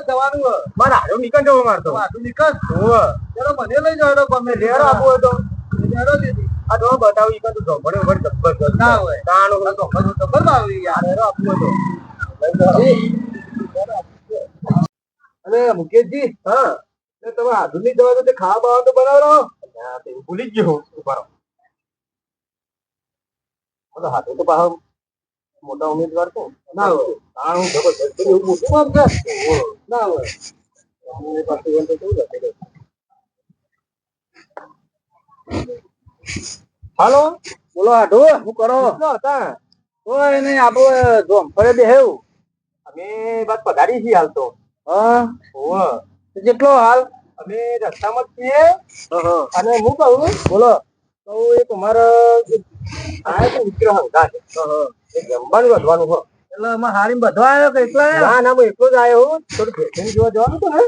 જવાનું મારે હારો નીકળ જવો મારતો હારું નીકળ ચલો મને લઈ જાવ ગમે લેરો આપવો હોય તો લેરો દીધી આ તો બતાવું ઈ તો ભણે ભણ જબરદસ્ત ના હોય તાણો તો બધું જબર આવી યાર લેરો આપવો તો અને મુકેશજી હા તમે આધુનિક દવા તો ખાવા બાવા તો બનાવો ભૂલી જ ગયો ઉભારો હાથે તો પાછો મોટા ઉમેદવાર તો ના હોય તાણું જબરદસ્ત એવું મોટું કામ છે ના હોય હાલો બોલો હાડો શું કરો હતા કોઈ નહીં આપડે જોમફળે બેહેવું અમે બસ પધારી છીએ હાલ તો હા કેટલો હાલ અમે રસ્તામાં જ છીએ અને હું કહું બોલો તો એક અમારા મિત્ર હંગા છે જમવાનું વધવાનું હોય એટલે અમારે હારી બધવા આવ્યો કે એકલા ના ના હું એકલો જ આવ્યો હું થોડું ફેશન જોવા જવાનું હતું ને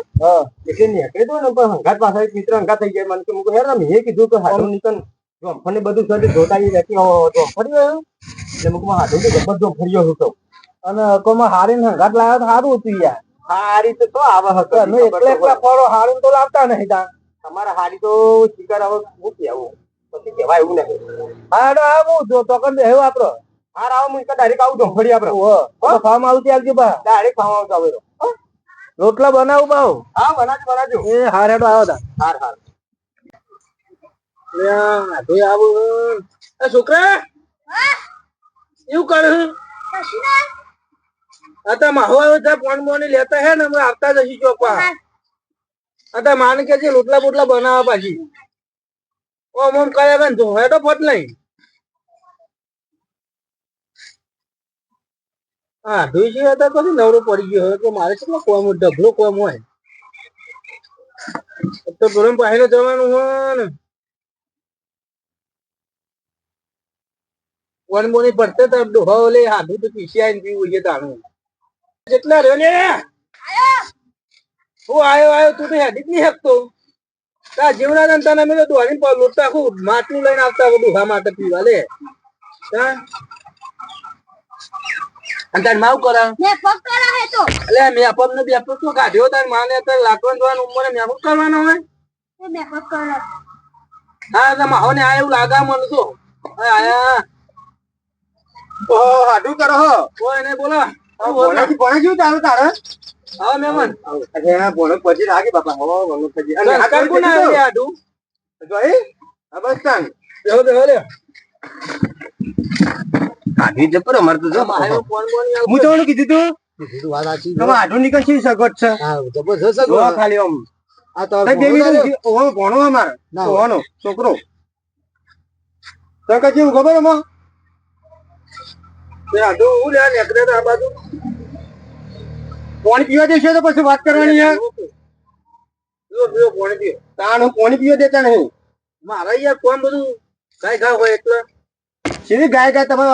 એટલે નીકળી દો ને પણ હંગાત પાછા એક મિત્ર હંગા થઈ ગયા મને કે મૂકો યાર મેં કીધું કે હાડો નીકળ જોમફળ ને બધું સડી જોતા રહેતી જોમફળી આવ્યું એટલે મૂકમાં હાડો તો જબરદસ્ત ફર્યો હતો અને કોમાં હારીને હંગાત લાવ્યો તો સારું હતું યાર હારી તો આવે હતો એકલા ફળો હારી તો લાવતા નહીં તા તમારા હારી તો શિકાર હવે હું કેવું પછી કેવાય એવું નહીં હાડો આવું જો તો કર દે એવું આપડો હાર આવો હું ડાયરેક્ટ આવું જોમફળી આપડે ફાર્મ આવતી આવજો બા ડાયરેક્ટ ફાર્મ આવતો આવે રોટલા બનાવું બાવ હા બનાવજો એ હાર હેડો આવો તા હાર હાર આવું છોકરા એવું કર आता माहवा था फोन मोनी लेता है ना मैं आता जशी चौपा आता मान के जे लोटला बोटला बनावा पाછી ઓ મમ કરે ગન તો હેડો ફટ લઈ હા ધોઈ છે હતા પછી નવરો પડી ગયો હોય તો મારે કેટલો કોમ ઢગલો કોમ હોય તો ગરમ પાણીને જવાનું હોય ને કોણ મોની પડતે તો ડોહો લે હાડું તો પીસીઆઈ ને પીવું છે તાણું જેટલા રહ્યો ને હું આયો તું તો હેડી જ નહીં શકતો તા જીવના જનતા મેં તો દોડી લોટા આખું માટલું લઈને આવતા ડોહા માટે પીવા લે અને તાર માવ કરા એટલે મેપઅપ નો બેપઅપ તો કાઢ્યો તાર માને અત્યારે લાકડો જોવાનું ઉંમરે મેપઅપ કરવાનો હોય હા તો માહો ને આ એવું લાગા મને તો આયા હાડું કરો હો કોઈ નહીં બોલો ભણે જેવું તારું તારે હા મેમન ભણે પછી રાખી બાપા હો ભણો પછી અને આ કોણ આવે હાડું જોઈ આ બસ તાન દેહો દેહો લે કાઢી જપર અમાર તો જો હું તમને કીધું તું વાત સાચી તમે હાડું નીકળ છે સગત છે હા જબરજસ્ત સગત ખાલી આમ આ તો ઓ ભણો અમાર ભણો છોકરો તો કેવું ખબર અમાર હાડું હું લે નીકળે આ બાજુ પાણી પીવા દેશે તો પછી વાત કરવાની યાર પાણી પીવો તાણ પાણી પીવા દેતા નહીં મારા યાર કોણ બધું ગાય ગાય હોય એટલે સીધી ગાય ગાય તમે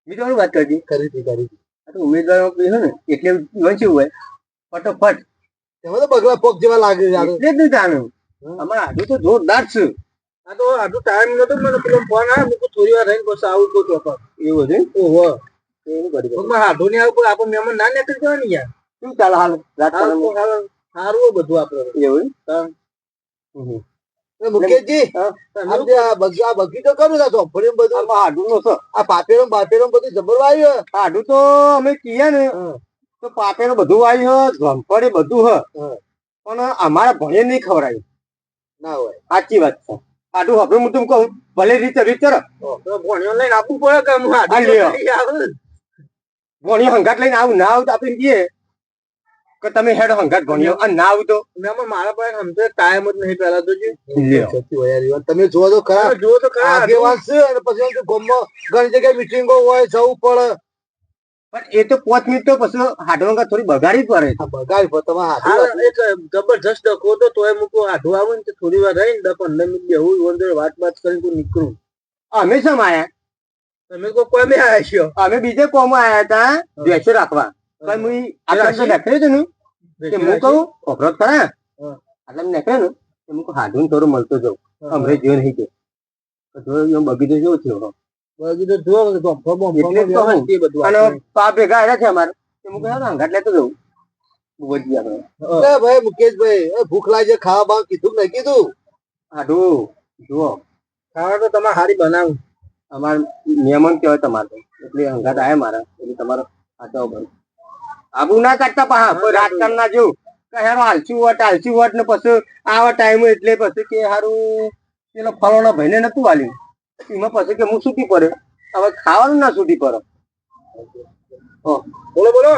બીજું વાત કરી કરી ઉમેદવાર હોય ને એટલે વંચ્યું હોય ફટોફટ એમાં તો બગલા પોક જેવા લાગે એટલે જ નહીં જાણું અમારે આડું તો જોરદાર છે આ તો આડું ટાઈમ નતો મને પેલો ફોન આવે મૂકું થોડી વાર રહીને પછી આવું તો ચોપર એવું છે ઓહો એવું કરી હાડું ને આવું આપણે મહેમાન ના નીકળી જવાની યાર શું ચાલે હાલ સારું બધું આપડે એવું મુકેશજી બગીચો કરું છો બધું હાડું નો છે આ પાપેરો બાપેરો બધું જબર વાવ્યું હાડું તો અમે કીએ ને તો પાપેરો બધું વાવ્યું જમફળે બધું હ પણ અમારા ભણે નહીં ખવડાયું ના હોય સાચી વાત છે હાડું હવે હું તું કહું ભલે રીચર ભણ્યો લઈને આપવું પડે કે હું ભણ્યો હંગાટ લઈને આવું ના આવું તો આપણે કહીએ કે તમે હેડ હંગાટ ભણ્યો અને ના આવું તો મારા પાસે સમજે ટાઈમ જ નહીં પેલા તો તમે જો તો ખરા આગેવાન છે અને પછી ગામમાં ઘણી જગ્યાએ મીટિંગો હોય જવું પડે પણ એ તો 5 મિનિટ તો પછી હાડવા થોડી બગાડી પડે બગાડી પડે તમે જબરજસ્ત ડકો તો તોય મૂકો હાડું આવું ને થોડી વાર રહીને 15 મિનિટ બેહું વાત કરીને તું નીકળું અમે શમ આયા તમે કોમે આયા છો અમે બીજે કોમ આયા હતા ભેંસો રાખવા પણ હું આટલા નીકળ્યો છું ને કે હું કહું ખબરત ખરા આટલા નીકળે ને તો હું હાડું થોડું મળતો જાઉં અમરે જીવ નહીં કે બગીચો જેવો થયો બગીચો જો અને પા ભેગા આવ્યા છે અમારે હું કહ્યું અંગાટ લેતો જવું ભાઈ મુકેશભાઈ ભૂખ લાગે ખાવા બાવા કીધું નહીં કીધું હાડું જુઓ ખાવા તો તમારે હારી બનાવું અમારે મહેમાન કહેવાય તમારે એટલે અંગાત આવે મારા એટલે તમારો આટો બન આબુ ના કાઢતા પા રાજકારણ ના જેવું યાર હાલસી વટ ને પછી આવા ટાઈમ એટલે પછી કે હારું પેલો ફલોના ભાઈને નતું વાલ્યું એમાં પછી કે હું છૂટી પડે હવે ખાવાનું ના છૂટી પડે બોલો બોલો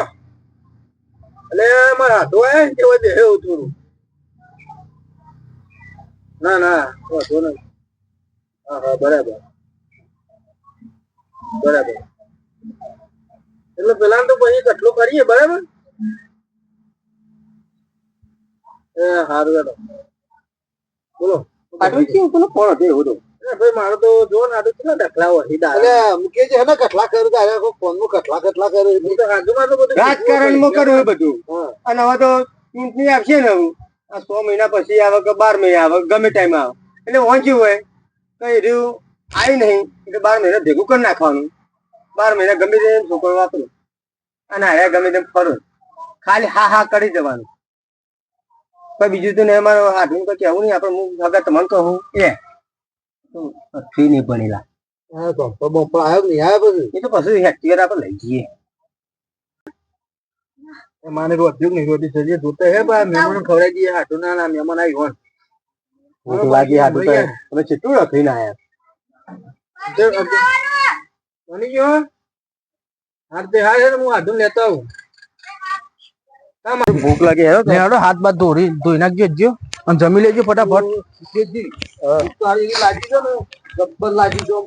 એટલે મારા હાથો કેવા દે એવું થોડું ના ના વાંધો નહીં હા હા બરાબર બરાબર એટલે પેલા તો પછી કટલું કરીએ બરાબર એ સારું હેડો બોલો આટલું કેવું પેલો ફળ હતો એવું તો ભાઈ મારો તો જો ને આટલું કેટલા ડખલા હોય એટલે મૂકે છે ને કટલા કર્યું તારે ફોન નું કટલા કર્યું રાજકારણમાં કરવું બધું અને હવે તો ચૂંટણી આવશે ને આ 6 મહિના પછી આવે કે 12 મહિના આવે ગમે ટાઈમ આવે એટલે વાંચ્યું હોય કઈ રહ્યું આવી નહીં એટલે 12 મહિના ભેગું કરી નાખવાનું 12 મહિના ગમે તે છોકરો વાપરું અને હારે ગમે તેમ ફરું ખાલી હા હા કરી જવાનું કઈ બીજું તો નહીં અમારે હાથનું કઈ કહેવું નહીં આપણે હું આગળ તમને કહું ફી નહીં બનેલા આવ્યો નહીં આવ્યા પછી એ તો પછી હેક્ટિયર આપણે લઈ જઈએ માને રોટ્યું નહીં રોટી સજી જોતે હે ભાઈ મહેમાન ખવડાવી દઈએ હાટું ના મહેમાન આવી હોન ભૂખ લાગી હાટું તો તમે ચેટલું રખીને આયા બની ગયો હાથ તે હા છે હું હાટું લેતો આવું ભૂખ લાગે હેડો હાથ બાદ ધોઈ નાખજો અને જમી લેજો ફટાફટ લાગી જો ને ગબ્બર લાગી જો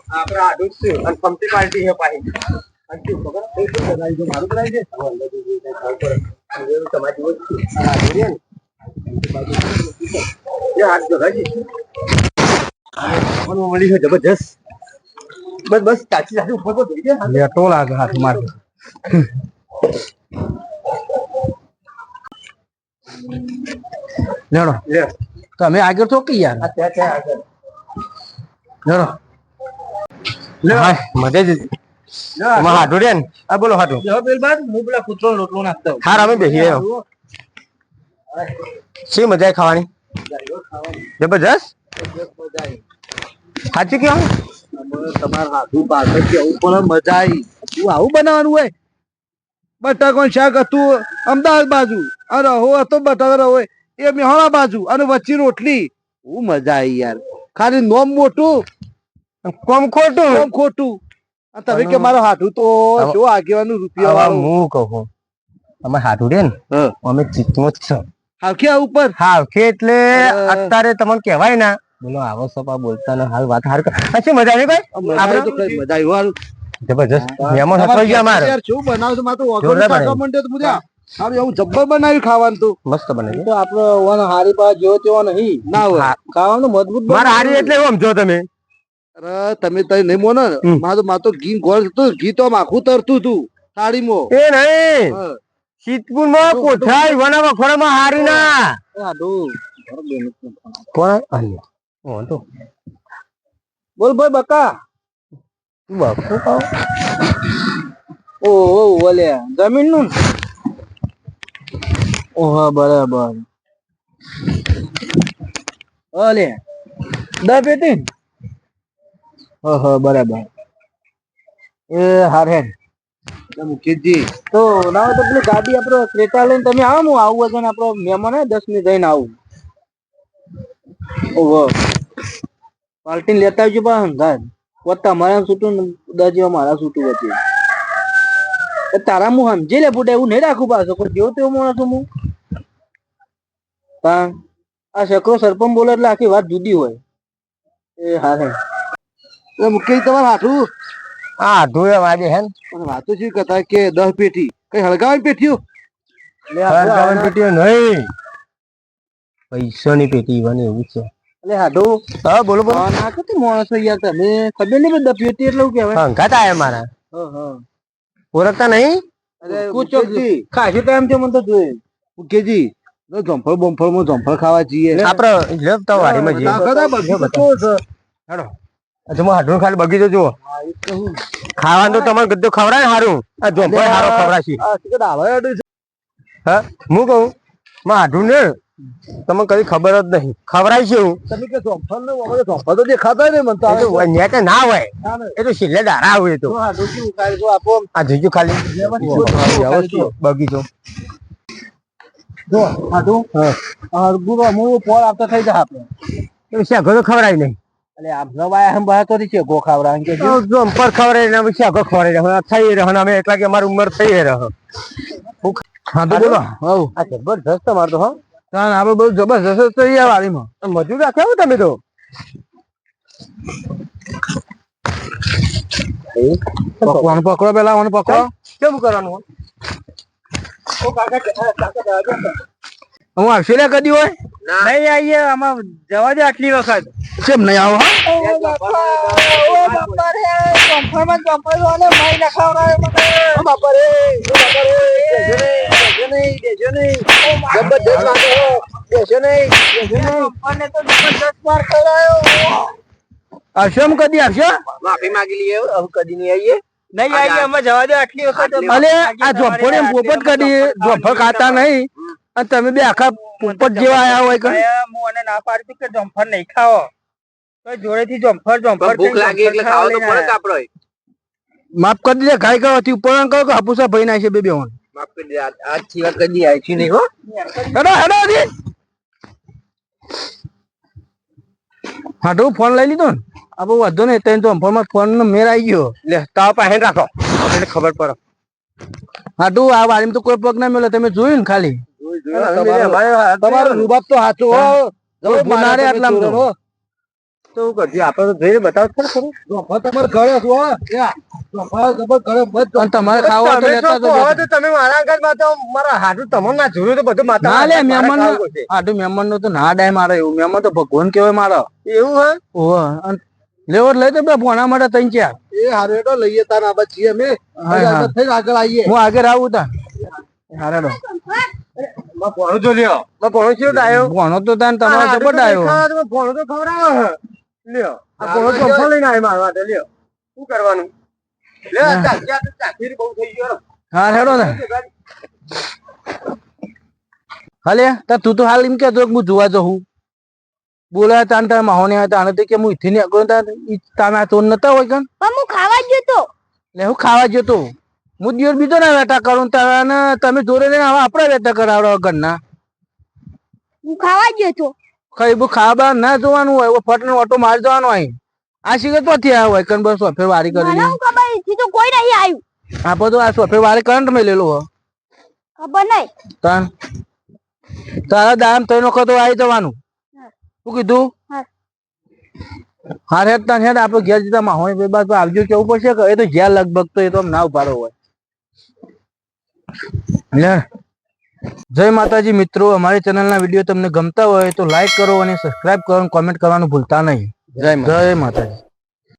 આપડે આડું છે અને પંપી પાર્ટી છે પાછી મારું કરાવી છે જબરજસ્ત બસ બસ ચાચી ચાચી ઉપર લેટો લાગે હાથ મારે લેડો તમે આગળ છો કે યાર લેડો મજા જ હાટુ રે ને આ બોલો હાટુ હું પેલા કૂતરો રોટલો નાખતો હાર અમે બેસી શી મજા ખાવાની જબરજસ્ત સાચું કેવું તમારા હાથું પાછળ કેવું પણ મજા આવી તું આવું બનાવવાનું હોય બટાકાનું શાક હતું અમદાવાદ બાજુ અને રહો હતો બટાકા હોય એ મેહોણા બાજુ અને વચ્ચે રોટલી હું મજા આવી યાર ખાલી નોમ મોટું કોમ ખોટું તમે કે મારો હાથું તો જો આગેવાનું રૂપિયા હું કહું અમે હાથું રે ને અમે ચીકનો જ છે હાવખે ઉપર હાવખે એટલે અત્યારે તમને કહેવાય ના બોલો આવો સપા બોલતા ને હાલ વાત હાર અચ્છા મજા આવી ભાઈ આપણે તો કઈ મજા આવ્યું જબરજસ્ત મહેમાન હતો ગયા મારે યાર શું બનાવજો માં તો ઓગળ કાકા મંડે તો મુજા હવે એવું જબ્બર બનાવ્યું ખાવાનું તો મસ્ત બનાવ્યું તો આપણે ઓન હારી પા જો તેવો નહીં ના હોય ખાવાનું મજબૂત મારા હારી એટલે એમ જો તમે અરે તમે તઈ નહીં મોનો માં તો ઘી ગોળ હતું ઘી તો આખું તરતું તું થાળીમાં એ નહીં શીતપુર માં કોઠાઈ વનાવા ખોરામાં હારી ના આડો કોણ આલ્યો ઓ તો બોલ ભાઈ બકા તું બાપુ પાવ ઓ ઓલે જમીન નું ઓહો બરાબર ઓલે દા પેટી ઓહો બરાબર એ હારે મુકેશજી તો ના તો પેલી ગાડી આપડે ક્રેટા લઈને તમે આવો હું આવું હશે ને આપડો મહેમાન 10 મિનિટ જઈને આવું ઓહો પાર્ટી લેતા આવજો પણ હંગાર વત્તા મારા છૂટું દાજીવા મારા છૂટું વચ્ચે તારા હું સમજી લે ફૂટે એવું નહીં રાખું પાછો કોઈ જેવું તેવું માણસ હું આ શકરો સરપંચ બોલે એટલે આખી વાત જુદી હોય એ હારે મુકેશ તમારે હાથું હાથું એમ આજે હે ને વાતો શું કહેતા કે 10 પેટી કઈ હળગાવાની પેટીઓ હળગાવાની પેટીઓ નહીં પૈસાની પેટી બને એવું છે એટલે હાડો હા બોલો બોલો ના કે માણસ યાર તમે ખબર નહીં બધા પેટી એટલે શું કહેવાય હંગાત આયા મારા ઓળખતા નહીં અરે કુચોજી ખાસી ટાઈમ છે મને તો જોઈએ મુકેશજી જંફળ બોમ્ફળ માં જંફળ ખાવા જઈએ આપડે લેફ્ટ વાડીમાં જઈએ હેડો તમે હાડું ખાલી બગીચો જુઓ ખાવાનું તો તમારે ગદ્દો ખવડાય સારું આ જોંપળ સારો ખવડાશી હા હું કહું હાડું ને તમને કદી ખબર જ નહીં ખવડાય છે હું તમે કે જોંફળ ને અમે જોંફળ તો દેખાતા ને મને તો નેટ ના હોય એ તો છેલ્લે દાડા આવે તો આપો આ જોઈજો ખાલી બગીચો જો હાડું હરગુરો હું પોર આવતા થઈ જા આપણે શેગો તો ખવડાય નહીં એટલે આમ નવાય હમ બહાર તો છે ગો ખાવડા કે જોંપળ ખવડાય ને શેગો ખવડાય થઈ રહે અમે એટલા કે અમારી ઉંમર થઈ રહે હા તો બોલો હવ આ જબરજસ્ત તમારે તો હા તાન આપણે બહુ જબરજસ્ત થઈ ગયા વાડીમાં મજૂર રાખ્યા તમે તો પકડો પેલા મને પકડો કેમ કરવાનું હું આવશે લે કદી હોય નહીં આવીએ આમાં જવા દે આટલી વખત કેમ નહીં આવો આવશે એમ કદી આવશે માફી માંગી લઈએ હવે કદી નહીં આવીએ નહીં આવીએ અમે જવા દે આટલી વખત અલે આ જોફળ એમ પોપટ કરી જોફળ ખાતા નહીં અને તમે બે આખા પોપટ જેવા આયા હોય કે હું અને ના પાડતી કે જોફળ નહીં ખાવો તો જોડેથી જોફળ ભૂખ લાગી એટલે ખાવા તો પડે આપણો માફ કરી દે ખાઈ ખાવાથી ઉપર કહો કે હાપુસા ભાઈ ના છે બે બેન માફ કરી દે આજ સિવાય કદી આવી છે નહીં હો હેડો હેડો દી હાટુ ફોન લઈ લીધો ને આપણે વાંધો નહીં તને તો ફોનમાં ફોન નો મેર આવી ગયો લે તાવ પાસે રાખો એટલે ખબર પડે હાટુ આ વાડીમાં તો કોઈ પગ ના મેલો તમે જોયું ને ખાલી તમારો રૂબાબ તો સાચો હો મારે આટલા તો કરજો આપણે તો જોઈને બતાવો ખરું તમારે ઘરે તમારે ખાવા તો લેતા તો તમે મારા ઘરમાં તો મારા હાડું તમને ના જોયું તો બધું માતા ના લે મહેમાન હાટુ મહેમાન નો તો ના ડાય મારે એવું મહેમાન તો ભગવાન કેવાય મારો એવું હે ઓહ લેવર લઈ તો બે ભોણા માટે ત્રણ ચાર એ હારે તો લઈએ તાર આ છીએ અમે આગળ આવીએ હું આગળ આવું તા હારેડો ભણો જો લ્યો ભણો છે ડાયો ભણો તો તાન તમારો જબર ડાયો ભણો તો ખવડાવો લ્યો આ ભણો તો ફળ લઈને આવી મારવા દે લ્યો શું કરવાનું લે ચાખી બહુ થઈ ગયો હા હેડો ને હાલે તું તો હાલ એમ કેતો હું જોવા જઉં બોલા તાન તાર માહોને તાને તે કે હું ઇથી ને અગો તાના તોન નતા હોય કન પણ હું ખાવા જ જતો લે હું ખાવા જતો હું દિવસ બીજો ના વેટા કરું તાને તમે જોડે લઈને હવે આપણે વેટા કરાવડો ઘરના હું ખાવા જ જતો કઈ બુ ખાવા ના જોવાનું હોય ફટનો ઓટો મારી જવાનો હોય આ શીખે તો થયા હોય કન બસ સોફેર વારી કરી મને ખબર છે તો કોઈ નહીં આવ્યું આપો તો આ સોફેર વારી કરંટ મેં લેલો હો ખબર નહીં તાન તારા દામ તઈ નો તો આવી જવાનું શું કીધું હા હેડ તાન હેડ આપડે ઘેર જતા માહોને બે બાદ આવજો કેવું પડશે કે એ તો જ્યાં લગભગ તો એ તો ના ઉભારો હોય જય માતાજી મિત્રો અમારી ચેનલના વિડીયો તમને ગમતા હોય તો લાઈક કરો અને સબસ્ક્રાઇબ કરો અને કોમેન્ટ કરવાનું ભૂલતા નહીં જય માતાજી.